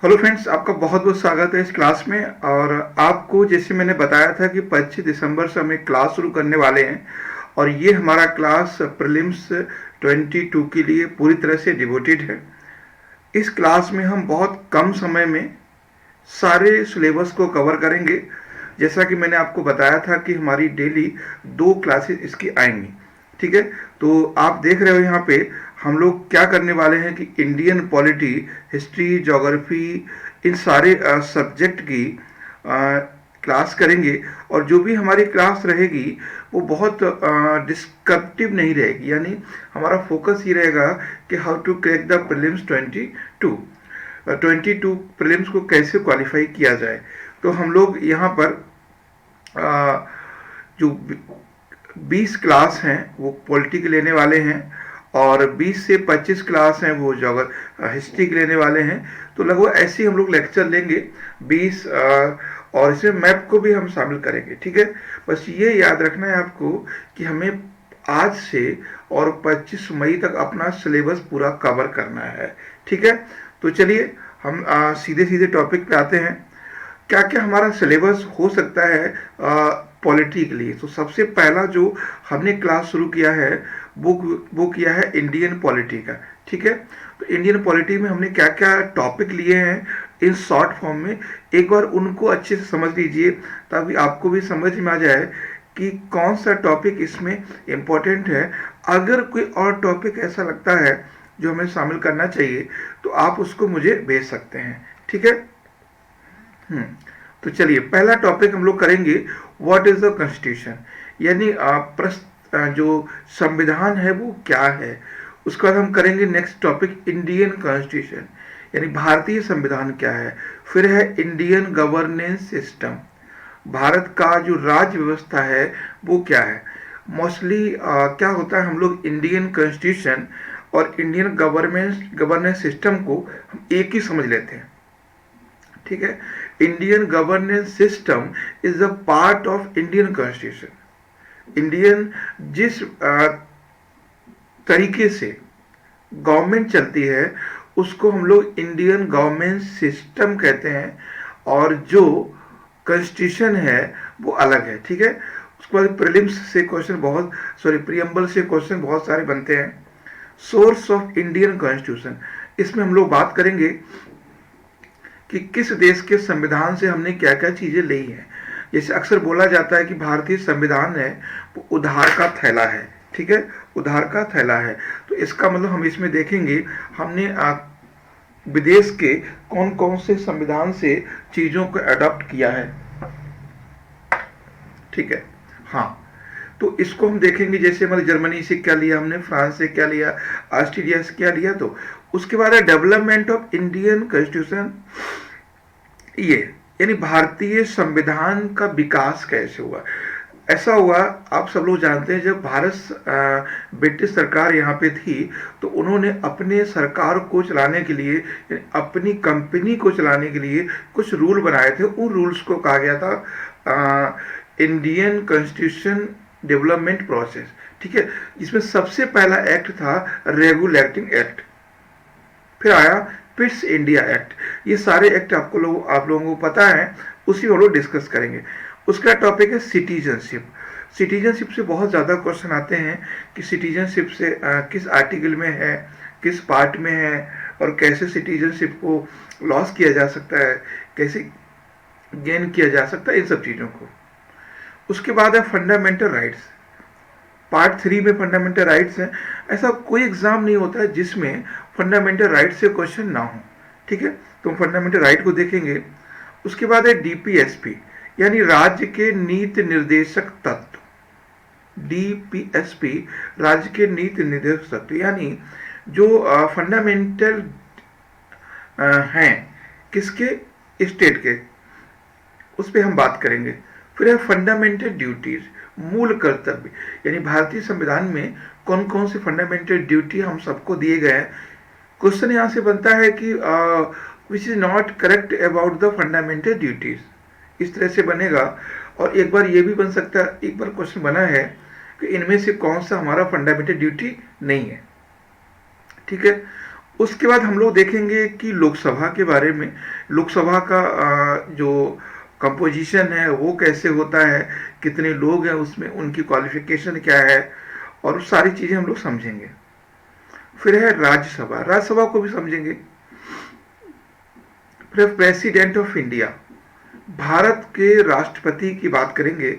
Hello friends, आपका बहुत बहुत स्वागत है इस क्लास में। और आपको जैसे मैंने बताया था कि 25 दिसंबर से हम एक क्लास शुरू करने वाले हैं और ये हमारा क्लास प्रीलिम्स 22 के लिए पूरी तरह से डिवोटेड है। इस क्लास में हम बहुत कम समय में सारे सिलेबस को कवर करेंगे। जैसा कि मैंने आपको बताया था कि हमारी डेली 2 क्लासेस इसकी आएंगी। ठीक है, तो आप देख रहे हो यहाँ पे हम लोग क्या करने वाले हैं कि इंडियन पॉलिटी, हिस्ट्री, ज्योग्राफी, इन सारे सब्जेक्ट की क्लास करेंगे। और जो भी हमारी क्लास रहेगी वो बहुत डिस्क्रिप्टिव नहीं रहेगी, यानी हमारा फोकस ये रहेगा कि how to crack the prelims 22 prelims को कैसे क्वालिफाई किया जाए। तो हम लोग यहाँ पर जो 20 क्लास हैं वो पॉलिटी के लेने वाले हैं और 20 से 25 क्लास हैं वो हिस्ट्री के लेने वाले हैं। तो लगभग ऐसे ही हम लोग लेक्चर लेंगे 20, और इसमें मैप को भी हम शामिल करेंगे। ठीक है, बस ये याद रखना है आपको कि हमें आज से और 25 मई तक अपना सिलेबस पूरा कवर करना है। ठीक है, तो चलिए हम सीधे सीधे टॉपिक पे आते हैं। क्या क्या हमारा सिलेबस हो सकता है पॉलिटी के लिए। तो सबसे पहला जो हमने क्लास शुरू किया है वो किया है इंडियन पॉलिटी का। ठीक है, तो इंडियन पॉलिटी में हमने क्या क्या टॉपिक लिए हैं इन शॉर्ट फॉर्म में, एक बार उनको अच्छे से समझ लीजिए ताकि आपको भी समझ में आ जाए कि कौन सा टॉपिक इसमें इम्पोर्टेंट है। अगर कोई और टॉपिक ऐसा लगता है जो हमें शामिल करना चाहिए तो आप उसको मुझे भेज सकते हैं। ठीक है, तो चलिए पहला टॉपिक हम लोग करेंगे व्हाट इज द कॉन्स्टिट्यूशन, यानी जो संविधान है वो क्या है। उसके बाद हम करेंगे नेक्स्ट टॉपिक इंडियन कॉन्स्टिट्यूशन, यानी भारतीय संविधान क्या है। फिर है इंडियन गवर्नेंस सिस्टम, भारत का जो राज्य व्यवस्था है वो क्या है। मोस्टली क्या होता है, हम लोग इंडियन कॉन्स्टिट्यूशन और इंडियन गवर्नेंस सिस्टम को हम एक ही समझ लेते हैं। ठीक है, Indian governance system is a part of Indian constitution. Indian जिस तरीके से गवर्नमेंट चलती है उसको हम लोग इंडियन गवर्नेंस सिस्टम कहते हैं, और जो कॉन्स्टिट्यूशन है वो अलग है। ठीक है, उसके बाद प्रीलिम्स से क्वेश्चन प्रियम्बल से क्वेश्चन बहुत सारे बनते हैं। सोर्स ऑफ इंडियन कॉन्स्टिट्यूशन, इसमें हम लोग बात करेंगे कि किस देश के संविधान से हमने क्या क्या चीजें ली हैं। जैसे अक्सर बोला जाता है कि भारतीय संविधान है वो उधार का थैला है। ठीक है, उधार का थैला है, तो इसका मतलब हम इसमें देखेंगे हमने विदेश के कौन कौन से संविधान से चीजों को अडॉप्ट किया है। ठीक है, हाँ, तो इसको हम देखेंगे। जैसे हमारे जर्मनी से क्या लिया हमने, फ्रांस से क्या लिया, ऑस्ट्रेलिया से क्या लिया। तो उसके बाद है डेवलपमेंट ऑफ इंडियन कॉन्स्टिट्यूशन, ये यानी भारतीय संविधान का विकास कैसे हुआ। ऐसा हुआ, आप सब लोग जानते हैं, जब ब्रिटिश सरकार यहाँ पे थी तो उन्होंने अपने सरकार को चलाने के लिए, अपनी कंपनी को चलाने के लिए कुछ रूल बनाए थे। उन रूल्स को कहा गया था इंडियन कॉन्स्टिट्यूशन डेवलपमेंट प्रोसेस। ठीक है, जिसमें सबसे पहला एक्ट था रेगुलेटिंग एक्ट, फिर आया पिट्स इंडिया एक्ट। ये सारे एक्ट आप लोगों को पता है, उसी में हम लोग डिस्कस करेंगे। उसका टॉपिक है सिटीजनशिप। सिटीजनशिप से बहुत ज़्यादा क्वेश्चन आते हैं कि सिटीजनशिप से किस आर्टिकल में है, किस पार्ट में है, और कैसे सिटीजनशिप को लॉस किया जा सकता है, कैसे गेन किया जा सकता है, इन सब चीज़ों को। उसके बाद है फंडामेंटल राइट्स, पार्ट 3 में फंडामेंटल राइट्स हैं। ऐसा कोई एग्जाम नहीं होता है जिसमें फंडामेंटल राइट से क्वेश्चन ना हो। ठीक है, तो हम फंडामेंटल राइट को देखेंगे। उसके बाद है डीपीएसपी, यानी राज्य के नीति निर्देशक तत्व। डीपीएसपी राज्य के नीति निर्देशक तत्व, यानी जो फंडामेंटल हैं किसके, स्टेट के, उस पर हम बात करेंगे। फिर है फंडामेंटल ड्यूटीज, मूल कर्तव्य, यानी भारतीय संविधान में कौन कौन से फंडामेंटल ड्यूटी हम सबको दिए गए हैं। क्वेश्चन यहाँ से बनता है कि which is not correct about the fundamental duties, इस तरह से बनेगा। और एक बार ये भी बन सकता है, एक बार क्वेश्चन बना है कि इनमें से कौन सा हमारा फंडामेंटल ड्यूटी नहीं है। ठीक है, उसके बाद हम लोग देखेंगे कि लोकसभा के बारे में, लोकसभा का जो कंपोजिशन है वो कैसे होता है, कितने लोग हैं उसमें, उनकी क्वालिफिकेशन क्या है, और सारी चीज़ें हम लोग समझेंगे। फिर है राज्यसभा, राज्यसभा को भी समझेंगे। फिर प्रेसिडेंट ऑफ इंडिया, भारत के राष्ट्रपति की बात करेंगे।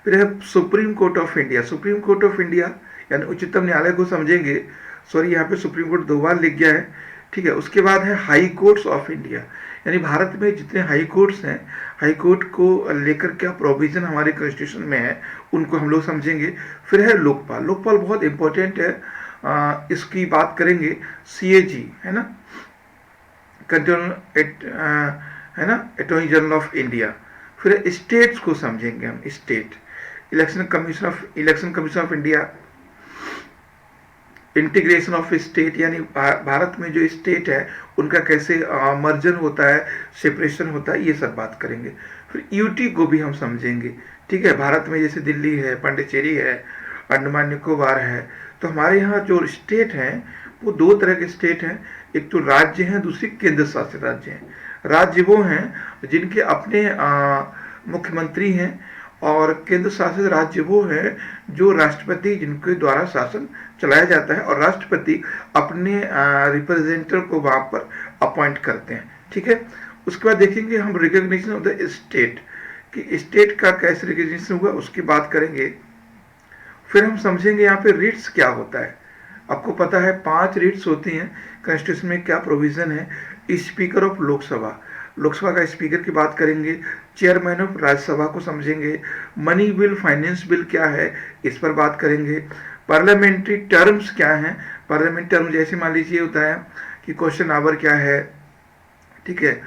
फिर है supreme court of India, supreme court of India यानी उच्चतम न्यायालय को समझेंगे। सॉरी, यहाँ पे सुप्रीम कोर्ट दो बार लिख गया है, ठीक है। उसके बाद है हाई कोर्ट्स ऑफ इंडिया, यानी भारत में जितने हाई कोर्ट्स हैं, हाई कोर्ट को लेकर क्या प्रोविजन हमारे कॉन्स्टिट्यूशन में है, उनको हम लोग समझेंगे। फिर है लोकपाल, लोकपाल बहुत इंपॉर्टेंट है, इसकी बात करेंगे। सीएजी है ना, है ना, अटॉर्नी जनरल ऑफ इंडिया। फिर स्टेट्स को समझेंगे हम, state, election commission of India, integration of state, यानी भारत में जो स्टेट है उनका कैसे मर्जन होता है, सेपरेशन होता है, ये सब बात करेंगे। फिर यूटी को भी हम समझेंगे, ठीक है। भारत में जैसे दिल्ली है, पांडिचेरी है, अंडमान निकोबार है, तो हमारे यहाँ जो स्टेट हैं वो दो तरह के स्टेट हैं, एक तो राज्य हैं, दूसरी केंद्र शासित राज्य हैं। राज्य वो हैं जिनके अपने मुख्यमंत्री हैं, और केंद्र शासित राज्य वो है जो राष्ट्रपति जिनके द्वारा शासन चलाया जाता है, और राष्ट्रपति अपने रिप्रेजेंटेटिव को वहाँ पर अपॉइंट करते हैं, ठीक है। उसके बाद देखेंगे हम रिकॉग्निशन ऑफ द स्टेट, कि स्टेट का कैसे रिकॉग्निशन हुआ, उसकी बात करेंगे। फिर हम समझेंगे यहाँ पे रिट्स क्या होता है। आपको पता है 5 रिट्स होती हैं, कॉन्स्टिट्यूशन में क्या प्रोविजन है। स्पीकर ऑफ लोकसभा, लोकसभा का स्पीकर की बात करेंगे। चेयरमैन ऑफ राज्यसभा को समझेंगे। मनी बिल, फाइनेंस बिल क्या है, इस पर बात करेंगे। पार्लियामेंट्री टर्म्स क्या हैं, पार्लियामेंट टर्म जैसे मान लीजिए होता है कि क्वेश्चन आवर क्या है, ठीक है,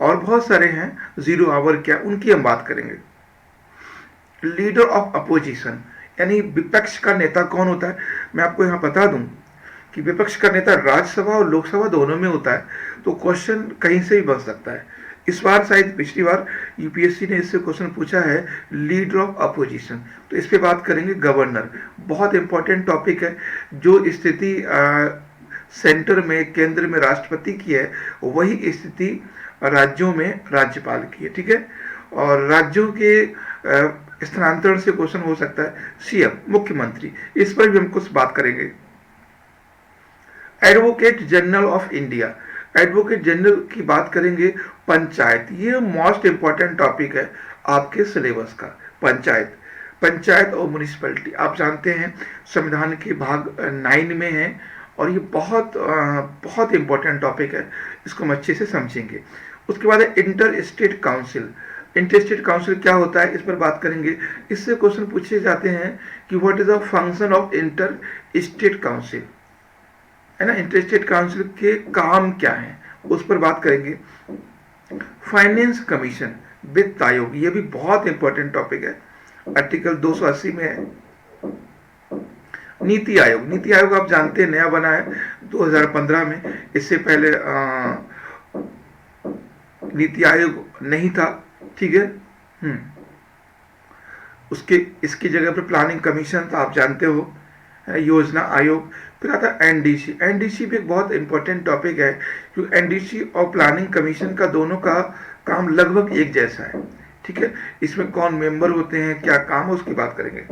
और बहुत सारे हैं, जीरो आवर क्या, उनकी हम बात करेंगे। लीडर ऑफ अपोजिशन, यानी विपक्ष का नेता कौन होता है। मैं आपको यहाँ बता दूं कि विपक्ष का नेता राज्यसभा और लोकसभा दोनों में होता है, तो क्वेश्चन कहीं से भी बन सकता है। इस बार शायद पिछली बार यूपीएससी ने इससे क्वेश्चन पूछा है, लीडर ऑफ अपोजिशन, तो इस पे बात करेंगे। गवर्नर बहुत इंपॉर्टेंट टॉपिक है, जो स्थिति सेंटर में, केंद्र में राष्ट्रपति की है, वही स्थिति राज्यों में राज्यपाल की है, ठीक है। और राज्यों के स्थानांतरण से क्वेश्चन हो सकता है। सीएम, मुख्यमंत्री, इस पर भी हम कुछ बात करेंगे। Advocate general of India, advocate general की बात करेंगे। पंचायत, ये मोस्ट इंपॉर्टेंट टॉपिक है आपके सिलेबस का। पंचायत, पंचायत और म्यूनिसिपैलिटी आप जानते हैं संविधान के भाग 9 में है, और ये बहुत इंपॉर्टेंट टॉपिक है, इसको हम अच्छे से समझेंगे। उसके बाद है inter state council, inter state council क्या होता है, इस पर बात करेंगे। इससे क्वेश्चन पूछे जाते हैं कि what is the function of inter state council, है ना, इंटर स्टेट काउंसिल के काम क्या है, उस पर बात करेंगे। फाइनेंस कमीशन, वित्त आयोग, ये भी बहुत इंपॉर्टेंट टॉपिक है, आर्टिकल 280 में है। नीति आयोग, नीति आयोग आप जानते हैं नया बना है 2015 में, इससे पहले नीति आयोग नहीं था, ठीक है। इसकी जगह पर प्लानिंग कमीशन था, आप जानते हो, योजना आयोग। फिर आता है एनडीसी, एनडीसी भी एक बहुत इंपॉर्टेंट टॉपिक है, क्योंकि एनडीसी और प्लानिंग कमीशन का दोनों का काम लगभग एक जैसा है, ठीक है। इसमें कौन मेंबर होते हैं, क्या काम है, उसकी बात करेंगे।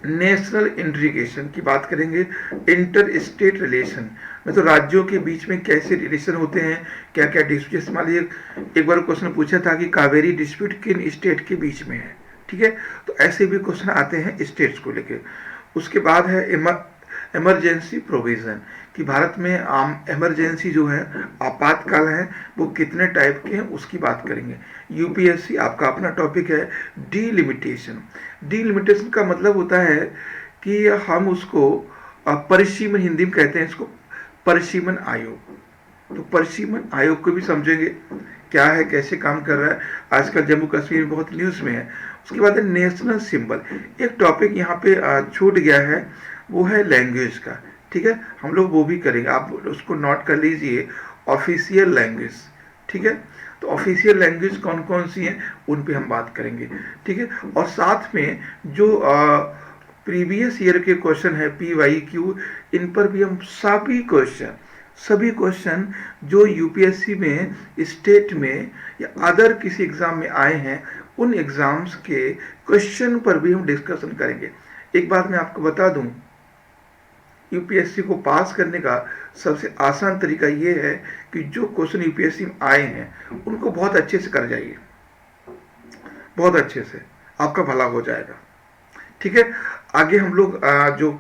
नेशनल इंटीग्रेशन की बात करेंगे। इंटर स्टेट रिलेशन में तो राज्यों के बीच में कैसे रिलेशन होते हैं, क्या क्या डिस्प्यूट, जैसे मान लीजिए एक बार क्वेश्चन पूछा था कि कावेरी डिस्प्यूट किन स्टेट के बीच में है, ठीक है, तो ऐसे भी क्वेश्चन आते हैं स्टेट्स को लेकर। उसके बाद है इमरजेंसी प्रोविजन, कि भारत में आम इमरजेंसी जो है, आपातकाल है, वो कितने टाइप के हैं, उसकी बात करेंगे। यूपीएससी आपका अपना टॉपिक है। डीलिमिटेशन, डीलिमिटेशन का मतलब होता है कि हम उसको परिसीमन, हिंदी में कहते हैं इसको परिसीमन आयोग, तो परिसीमन आयोग को भी समझेंगे क्या है, कैसे काम कर रहा है, आजकल जम्मू कश्मीर में बहुत न्यूज़ में है। उसके बाद है नेशनल सिंबल, एक टॉपिक यहाँ पे छूट गया है, वो है लैंग्वेज का, ठीक है, हम लोग वो भी करेंगे, आप उसको नोट कर लीजिए। ऑफिशियल लैंग्वेज, ठीक है, तो ऑफिशियल लैंग्वेज कौन कौन सी हैं, उन पे हम बात करेंगे, ठीक है। और साथ में जो प्रीवियस ईयर के क्वेश्चन है PYQ, इन पर भी हम सभी क्वेश्चन सभी क्वेश्चन जो यूपीएससी में, स्टेट में या अदर किसी एग्ज़ाम में आए हैं, उन एग्ज़ाम्स के क्वेश्चन पर भी हम डिस्कशन करेंगे। एक बात मैं आपको बता दूं, यूपीएससी को पास करने का सबसे आसान तरीका ये है कि जो क्वेश्चन यूपीएससी में आए हैं उनको बहुत अच्छे से कर जाइए, बहुत अच्छे से, आपका भला हो जाएगा। ठीक है, आगे हम लोग जो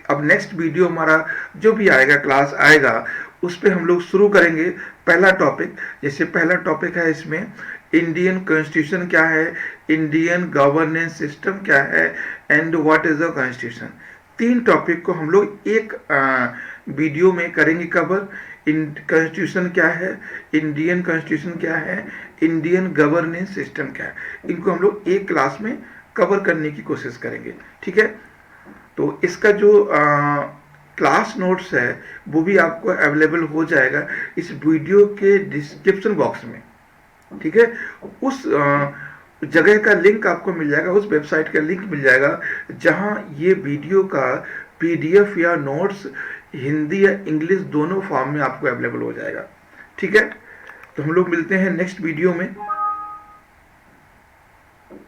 अब नेक्स्ट वीडियो हमारा जो भी आएगा, क्लास आएगा, उस पर हम लोग शुरू करेंगे पहला टॉपिक। जैसे पहला टॉपिक है इसमें इंडियन कॉन्स्टिट्यूशन क्या है, इंडियन गवर्नेंस सिस्टम क्या है, and what is the constitution. तीन टॉपिक को हम लोग एक वीडियो में करेंगे कवर। कॉन्स्टिट्यूशन क्या है, इंडियन कॉन्स्टिट्यूशन क्या है, इंडियन गवर्नेंस सिस्टम क्या है, इनको हम लोग एक क्लास में कवर करने की कोशिश करेंगे। ठीक है, तो इसका जो क्लास नोट्स है वो भी आपको अवेलेबल हो जाएगा इस वीडियो के डिस्क्रिप्शन बॉक्स में। ठीक है, उस जगह का लिंक आपको मिल जाएगा, उस वेबसाइट का लिंक मिल जाएगा जहां ये वीडियो का पीडीएफ या नोट्स हिंदी या इंग्लिश दोनों फॉर्म में आपको अवेलेबल हो जाएगा। ठीक है, तो हम लोग मिलते हैं नेक्स्ट वीडियो में।